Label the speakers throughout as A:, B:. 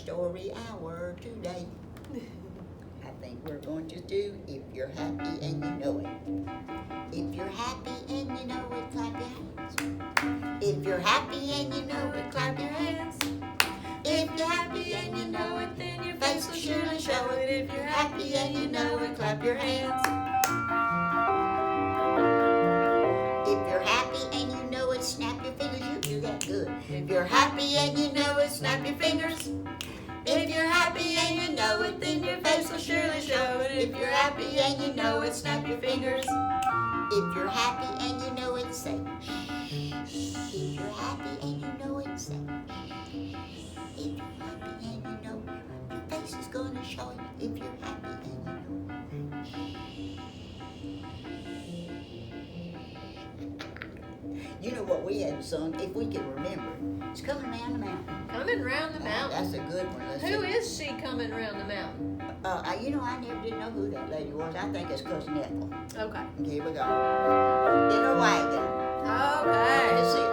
A: story hour today. I think we're going to do If You're Happy and You Know It. If you're happy and you know it, clap your hands. If you're happy and you know it, clap your hands. If you're happy and you know it, then your face will surely show it. If you're happy and you know it, clap your hands. If you're happy and you know it, snap your fingers. You do that good. If you're happy and you know it, snap your fingers. If you're happy and you know it, then your face will surely show it. If you're happy and you know it, snap your fingers. If you're happy and you know it, say shh. If you're happy and you know it, say shh. If you're happy and you know it, your face is gonna show it. If you're happy and you know it, you know what we had sung, if we can remember, it's coming round the mountain.
B: Coming round the mountain.
A: That's a good one.
B: Who is she coming round the mountain?
A: I never did know who that lady was. I think it's Cousin Ethel.
B: Okay.
A: Here we go. In her wagon.
B: Okay.
A: Let's see.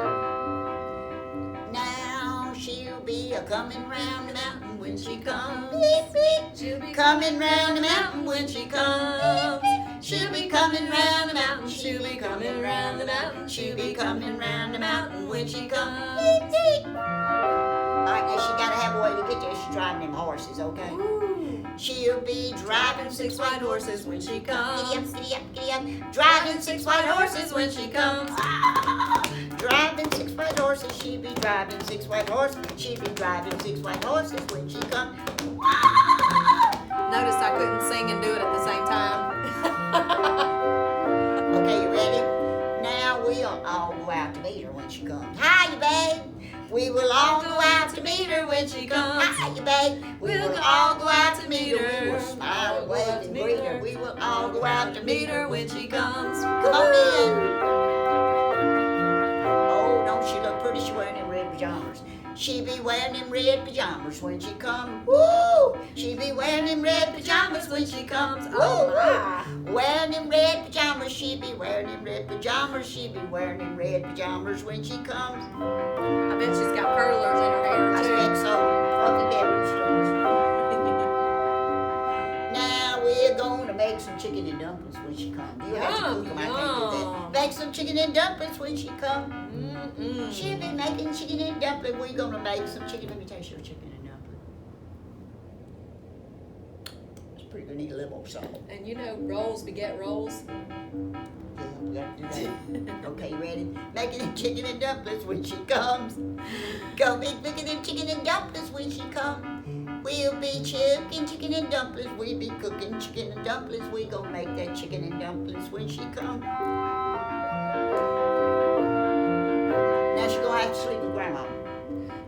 A: Now she'll be a-coming round the mountain when she comes. Beep, beep.
B: She'll be
A: Coming round the mountain when she comes. She'll be coming round the mountain. She'll be coming round the mountain. She'll be coming round the mountain when she comes. Beep, beep. All right, now she gotta have a way to get there. She's driving them horses, okay?
B: Ooh.
A: She'll be driving 6 white horses when she comes.
B: Giddy up,
A: giddy up, giddy up. Driving 6 white horses when she comes. Driving 6 white horses. She'll be driving 6 white horses. She'll be driving 6 white horses when she comes.
B: Notice I couldn't sing and do it at the same time.
A: Okay, you ready? Now we'll all go out to meet her when she comes. Hiya, babe. We will all go out to meet her when she comes. Hiya, babe. We will all go out to meet her. We will smile, wave, and greet her. We will all go out to meet her when she comes. Come on in. Oh, don't she look pretty? She's wearing them red pajamas. She be wearing them red pajamas when she comes. Woo! She be wearing them red pajamas when she comes.
B: Oh, my.
A: Wearing them red pajamas. She be wearing them red pajamas. She be wearing them red pajamas when she comes.
B: I bet she's got curlers in her hair,
A: I
B: too.
A: think so. Fluffy bedroom stores. Now we're gonna make some chicken and dumplings when she comes. You have to cook them. I can't do that.
B: Yum.
A: Make some chicken and dumplings when she comes.
B: Mm-mm.
A: She'll be making chicken and dumpling. We're gonna make some chicken. Let me taste your chicken and dumpling. It's pretty good. Need a little more salt.
B: And you know, rolls beget rolls.
A: Yeah, we got to do that. Okay, you ready? Making them chicken and dumplings when she comes. Go big, making them chicken and dumplings when she comes. We'll be chicken and dumplings. We'll be cooking chicken and dumplings. We gonna make that chicken and dumplings when she comes. Now she's gonna have to sleep with Grandma.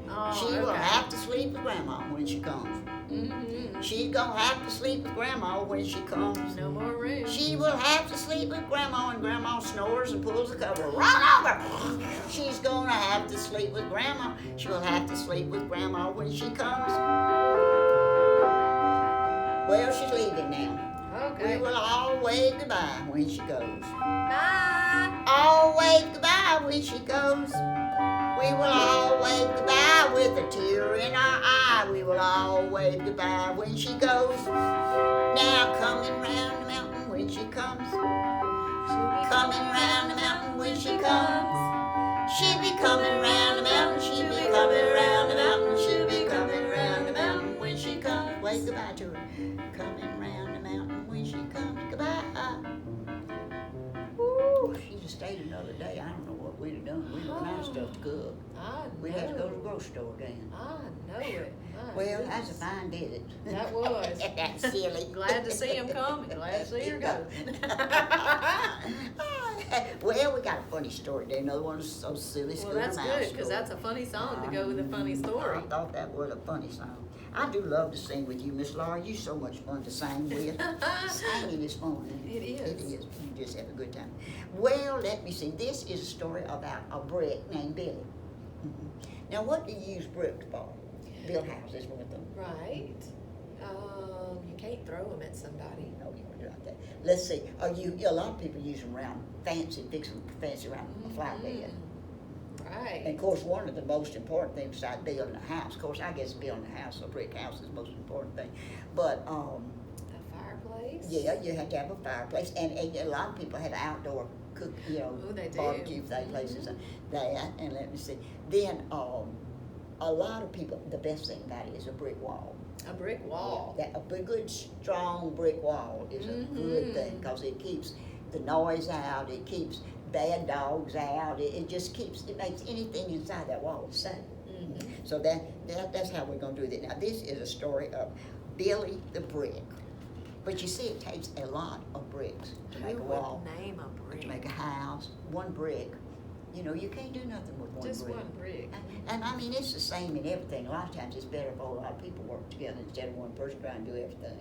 B: Oh,
A: She will have to sleep with Grandma when she comes.
B: Mm-hmm.
A: She's gonna have to sleep with Grandma when she comes.
B: No more room.
A: She will have to sleep with Grandma, and Grandma snores and pulls the cover right over. She's gonna have to sleep with Grandma. She will have to sleep with Grandma when she comes. Well, she's leaving now.
B: Okay.
A: We will all wave goodbye when she goes.
B: Bye.
A: All wave goodbye when she goes. We will all wave goodbye with a tear in our eye. We will all wave goodbye when she goes. Now coming round the mountain when she comes. Coming round the mountain when she comes. She'll be coming round the mountain. She'll be coming round the mountain. She'll be coming round the mountain when she comes. Wave goodbye to her. Coming round the mountain when she comes. Goodbye. Woo, she just stayed another day. I don't know what we'd have done. We'd have run out of stuff to cook.
B: I
A: We'd have to go to the
B: know.
A: grocery store again.
B: I know it. My
A: Well, that's a
B: goodness.
A: fine visit.
B: That was.
A: That's silly.
B: Glad to see him come and glad to see her go.
A: Well, we got a funny story there. Another one was so silly.
B: Well, that's good because that's a funny song to go with a funny story.
A: I thought that was a funny song. I do love to sing with you, Miss Laura. You're so much fun to sing with. Singing is fun.
B: It is.
A: It is. You just have a good time. Well, let me see. This is a story about a brick named Billy. Now, what do you use bricks for? Build houses with them.
B: Right. You can't throw them at somebody.
A: No, you won't do like that. Let's see. A lot of people use them around fancy, fix them fancy around a flatbed.
B: right.
A: And of course, one of the most important things besides building a house, of course, I guess building a house, a brick house is the most important thing. But
B: A fireplace.
A: yeah, you have to have a fireplace, and a lot of people have outdoor cook,
B: Oh, they do.
A: barbecue places. That, and let me see. Then a lot of people, the best thing about it is a brick wall.
B: A brick wall.
A: Yeah, a good strong brick wall is a good thing because it keeps the noise out. It keeps bad dogs out. It just it makes anything inside that wall safe. So that's how we're going to do that. Now this is a story of Billy the Brick. But you see, it takes a lot of bricks to make a wall,
B: Name a brick?
A: to make a house. One brick, you can't do nothing with one
B: Just
A: brick.
B: one brick.
A: And I mean, it's the same in everything. A lot of times it's better if a lot of people work together instead of one person trying to do everything.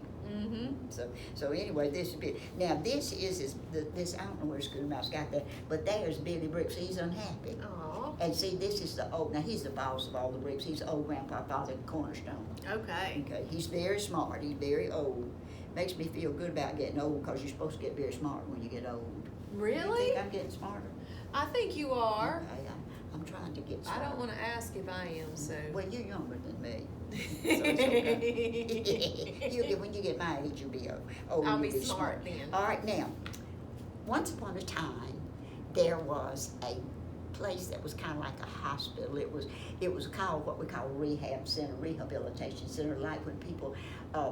A: So anyway, this is big. Now this is this. I don't know where Scooter Mouse got that, but there's Billy Bricks. He's unhappy.
B: Aw.
A: And see, this is the old. Now he's the boss of all the bricks. He's the old grandpa father at Cornerstone.
B: Okay.
A: Okay. He's very smart. He's very old. Makes me feel good about getting old because you're supposed to get very smart when you get old. You
B: Really?
A: think I'm getting smarter?
B: I think you are.
A: Okay, I'm trying to get smarter.
B: I don't want to ask if I am, so.
A: Well, you're younger than me. So it's okay. When you get my age, you'll be old.
B: I'll
A: you'll
B: be smart then.
A: All right, now, once upon a time, there was a place that was kind of like a hospital. It was called what we call a rehab center, rehabilitation center, like when people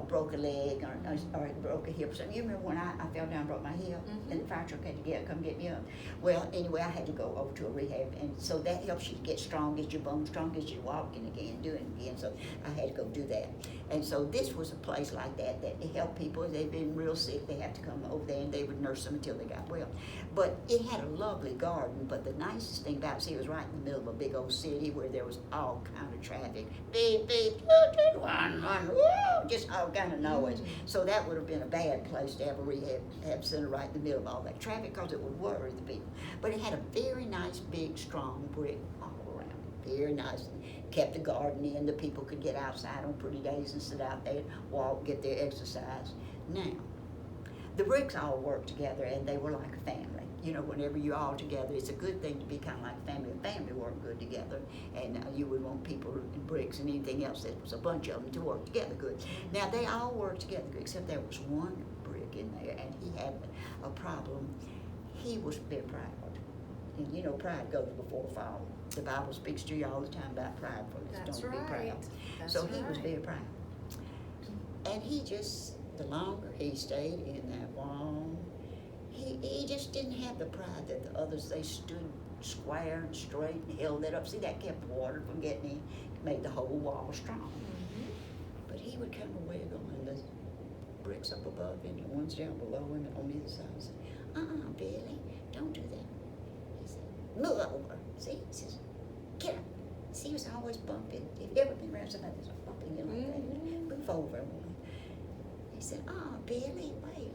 A: broke a leg or broke a hip or something. You remember when I fell down and broke my hip and the fire truck had to come get me up? Well, anyway, I had to go over to a rehab, and so that helps you get strong, get your bones strong, get you walking again, doing it again. So I had to go do that. And so this was a place like that helped people. They've been real sick. They have to come over there, and they would nurse them until they got well. But it had a lovely garden. But the nicest thing about it was right in the middle of a big old city where there was all kind of traffic. Beep, beep, run, woo, just all kind of noise. So that would have been a bad place to have a rehab center right in the middle of all that traffic because it would worry the people. But it had a very nice, big, strong brick all around it. Very nice. Kept the garden in. The people could get outside on pretty days and sit out there, walk, get their exercise. Now, the bricks all worked together, and they were like a family. Whenever you're all together, it's a good thing to be kind of like a family. A family work good together, and you would want people and bricks and anything else that was a bunch of them to work together good. Now, they all worked together good, except there was one brick in there, and he had a problem. He was very proud. And pride goes before a fall. The Bible speaks to you all the time about pridefulness.
B: That's
A: Don't
B: right.
A: be proud.
B: That's
A: So he was
B: right.
A: very proud. And the longer he stayed in that wall, he just didn't have the pride that the others, they stood square and straight and held it up. See, that kept water from getting in, made the whole wall strong. But he would kind of wiggle, and the bricks up above him, and the ones down below him, and on the other side, and said, Billy, don't do that. He said, move over. See, he says, get up. See, he was always bumping. If you ever been around somebody that's bumping you like that, move over. He said, Billy, wait.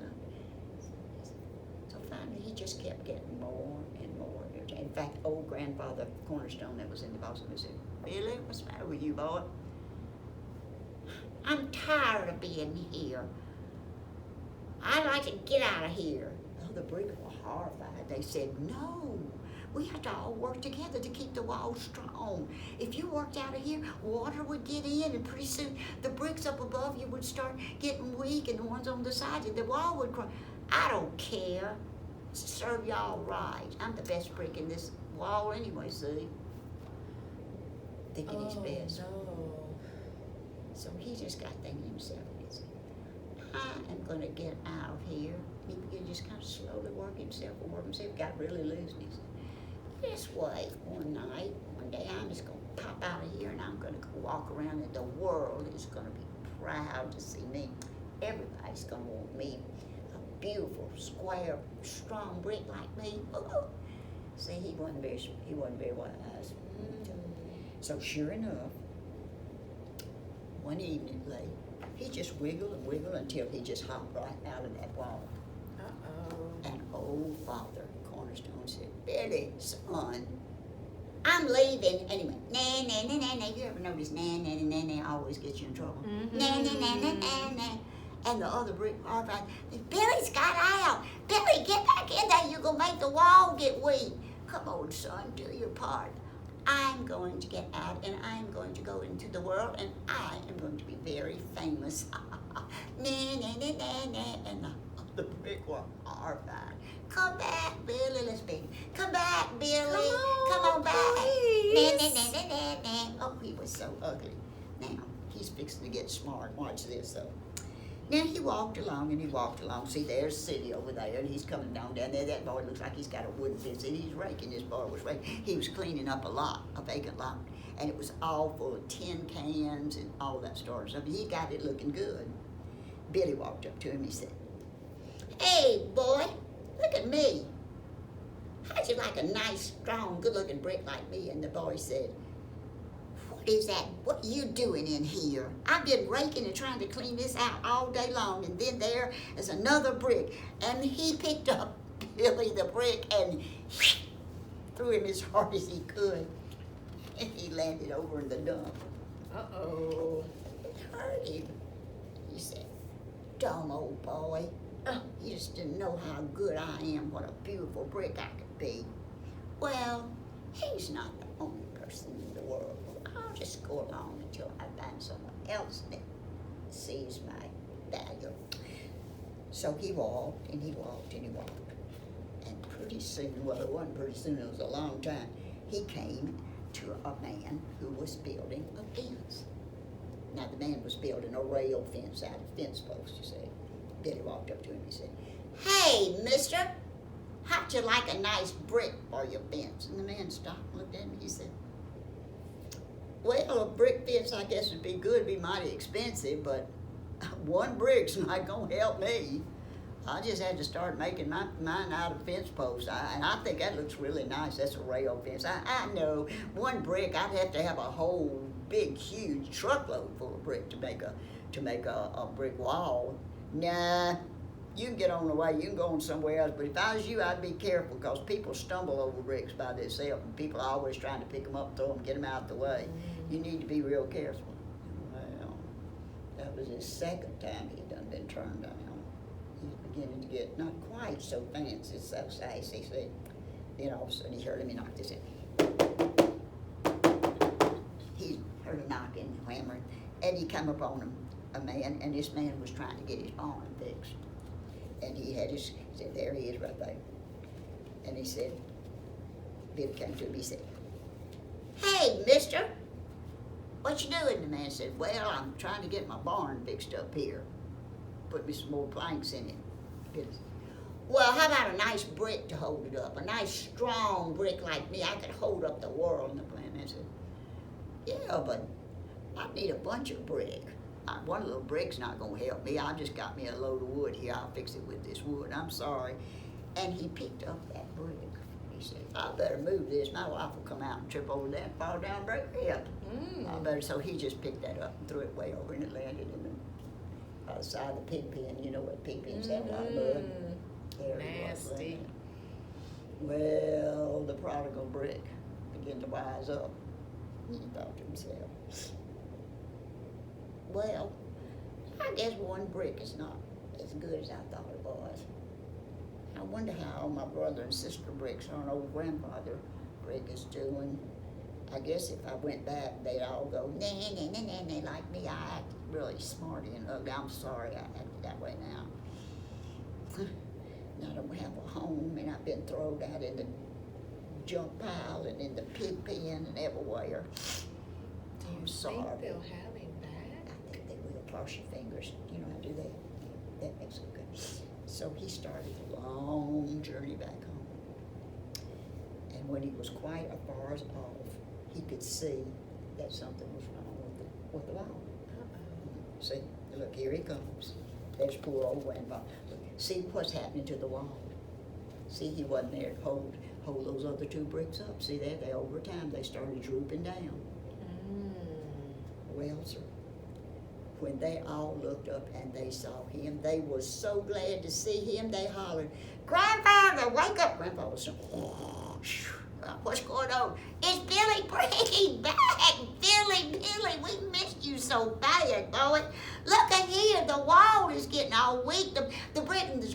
A: So finally, he just kept getting more and more. In fact, old grandfather Cornerstone that was in the Boston, he said, Billy, what's the matter with you, boy? I'm tired of being here. I'd like to get out of here. Oh, the bricks were horrified. They said, no, we have to all work together to keep the wall strong. If you worked out of here, water would get in, and pretty soon the bricks up above you would start getting weak, and the ones on the sides, and the wall would crack. I don't care. Serve y'all right. I'm the best brick in this wall anyway, see? Thinking he's best.
B: No.
A: So he just got thinking himself, and he said, I am going to get out of here. He began to just kind of slowly work himself, got really loose, and he said, just wait one day I'm just going to pop out of here, and I'm going to go walk around, and the world is going to be proud to see me. Everybody's going to want me. A beautiful, square, strong brick like me. Ooh. See, he wasn't very wise. So sure enough, one evening late, he just wiggled and wiggled until he just hopped right out of that wall. And old Father Cornerstone said, Billy, son, I'm leaving. And he went, nah, nah, nah, nah, nah. You ever notice nah, nah, nah, nah, nah always gets you in trouble? Nah, nah, nah, nah, nah, nah. And the other brick horrified, Billy's got out. Billy, get back in there. You're going to make the wall get weak. Come on, son, do your part. I'm going to get out and I'm going to go into the world and I am going to be very famous. And the brick was horrified. Come back, Billy, let's be. Come back, Billy. Come on back.
B: Please.
A: Oh, he was so ugly. Now, he's fixing to get smart. Watch this, though. Now, he walked along and he walked along. See, there's City over there, and he's coming down there. That boy looks like he's got a wooden fence, and he's raking. This boy was raking. He was cleaning up a lot, a vacant lot, and it was all full of tin cans and all that sort of stuff. He got it looking good. Billy walked up to him. He said, "Hey, boy, look at me. How'd you like a nice, strong, good-looking brick like me?" And the boy said, "What is that? What are you doing in here? I've been raking and trying to clean this out all day long, and then there is another brick." And he picked up Billy the brick and threw him as hard as he could. And he landed over in the dump.
B: Uh-oh.
A: It hurt him. He said, "Dumb old boy. He just didn't know how good I am, what a beautiful brick I could be." Well, he's not the only person in the world. I'll just go along until I find someone else that sees my value. So he walked and he walked and he walked. And pretty soon, well, it wasn't pretty soon, it was a long time, he came to a man who was building a fence. Now, the man was building a rail fence out of fence posts, you see. Billy walked up to him and he said, "Hey, mister, how'd you like a nice brick for your fence?" And the man stopped and looked at him and he said, "Well, a brick fence, I guess, would be good, it'd be mighty expensive, but one brick's not going to help me. I just had to start making mine out of fence posts, and I think that looks really nice. That's a rail fence. I know one brick, I'd have to have a whole big, huge truckload full of brick to make a brick wall. Nah, you can get on the way, you can go on somewhere else, but if I was you, I'd be careful, because people stumble over bricks by themselves, and people are always trying to pick them up, throw them, get them out the way. You need to be real careful." Well, that was his second time he'd done been turned down. He's beginning to get not quite so fancy, so sassy, see. Then all of a sudden he heard him, he knocked his head. He heard a knocking, hammering, and he come upon him, a man, and this man was trying to get his barn fixed. And he said, there he is right there. And he said, Billy came to him, he said, "Hey, mister, what you doing?" The man said, "Well, I'm trying to get my barn fixed up here. Put me some more planks in it." Billy said, "Well, how about a nice brick to hold it up? A nice, strong brick like me. I could hold up the world." And the man said, "Yeah, but I need a bunch of brick. One little brick's not going to help me. I just got me a load of wood here. I'll fix it with this wood. I'm sorry." And he picked up that brick. He said, "I better move this. My wife will come out and trip over that and fall down and break her hip. I better." So he just picked that up and threw it way over, and it landed in the side of the pig pen. You know what pig pens have, a lot of mud. There it was
B: Nasty.
A: landing. Well, the prodigal brick began to wise up. He thought to himself, "Well, I guess one brick is not as good as I thought it was. I wonder how my brother and sister bricks or an old grandfather brick is doing. I guess if I went back, they'd all go, nah, nah, nah, nah, nah, like me. I acted really smarty and ugly. I'm sorry I acted that way now. I don't have a home, and I've been thrown out in the junk pile and in the pig pen and everywhere.
B: Do you
A: I'm
B: think
A: sorry."
B: they'll have him back?
A: I think they will. Cross your fingers. You know how to do that? That makes it good. So he started a long journey back home. And when he was quite a far off, he could see that something was wrong with the wall.
B: Uh-oh.
A: See, look, here he comes. There's poor old grandpa. Look, see what's happening to the wall. See, he wasn't there to hold those other two bricks up. See there, over time, they started drooping down. Well, sir, when they all looked up and they saw him, they were so glad to see him, they hollered, "Grandfather, wake up!" Grandpa was saying, "What's going on?" "It's Billy Brady back! Billy, we missed you so bad, boy. Look at here, the wall is getting all weak." The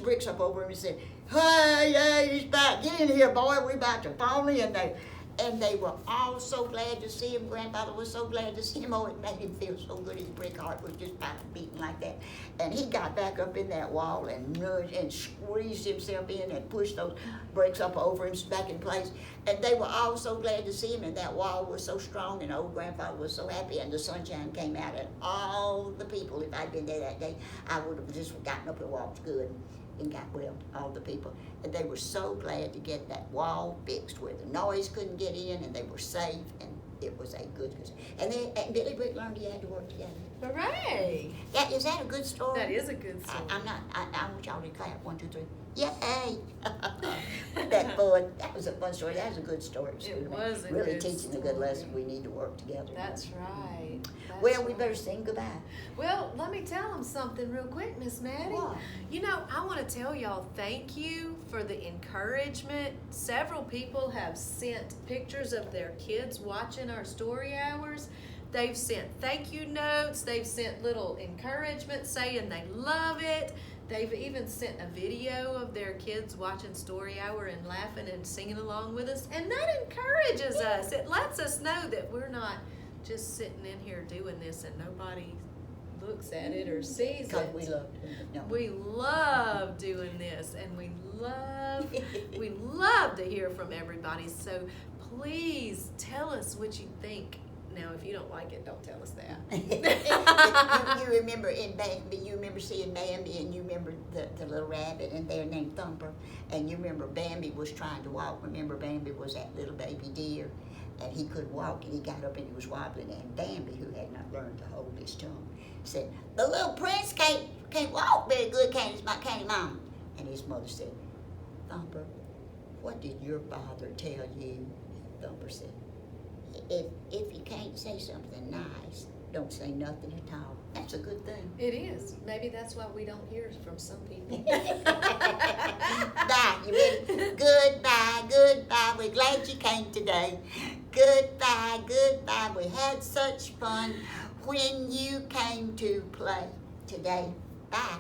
A: bricks up over him and said, "Hey, he's back. Get in here, boy. We about to fall in there." And they were all so glad to see him. Grandfather was so glad to see him. Oh, it made him feel so good. His brick heart was just beating like that. And he got back up in that wall and nudged and squeezed himself in and pushed those bricks up over him back in place. And they were all so glad to see him. And that wall was so strong. And old grandfather was so happy. And the sunshine came out. And all the people, if I'd been there that day, I would have just gotten up and walked good. And got well, all the people. And they were so glad to get that wall fixed where the noise couldn't get in and they were safe, and it was a good. And then and Billy Brick learned he had to work together.
B: Hooray!
A: Yeah, is that a good story?
B: That is a good story.
A: I want y'all to clap. 1, 2, 3. Yay! That fun. That was a fun story. That was a good story.
B: It was a
A: really
B: good
A: teaching a
B: story.
A: good lesson. We need to work together.
B: That's right. That's
A: Well, we
B: right.
A: better sing goodbye.
B: Well, let me tell them something real quick, Miss Mattie.
A: What?
B: You know, I want to tell y'all thank you for the encouragement. Several people have sent pictures of their kids watching our story hours. They've sent thank you notes. They've sent little encouragement saying they love it. They've even sent a video of their kids watching Story Hour and laughing and singing along with us. And that encourages us. It lets us know that we're not just sitting in here doing this and nobody looks at it or sees
A: Because
B: it.
A: we love no.
B: We love doing this, and we love to hear from everybody. So please tell us what you think. Now, if you don't like it, don't tell us that.
A: you remember in Bambi, you remember seeing Bambi, and you remember the little rabbit, and they're named Thumper, and you remember Bambi was trying to walk. Remember Bambi was that little baby deer, and he couldn't walk, and he got up and he was wobbling, and Bambi, who had not learned to hold his tongue, said, "The little prince can't walk very good, can't he, Mom?" And his mother said, "Thumper, what did your father tell you?" Thumper said, If you can't say something nice, don't say nothing at all. That's a good thing."
B: It is. Maybe that's why we don't hear from some people.
A: Bye. You ready? Goodbye, goodbye. We're glad you came today. Goodbye, goodbye. We had such fun when you came to play today. Bye.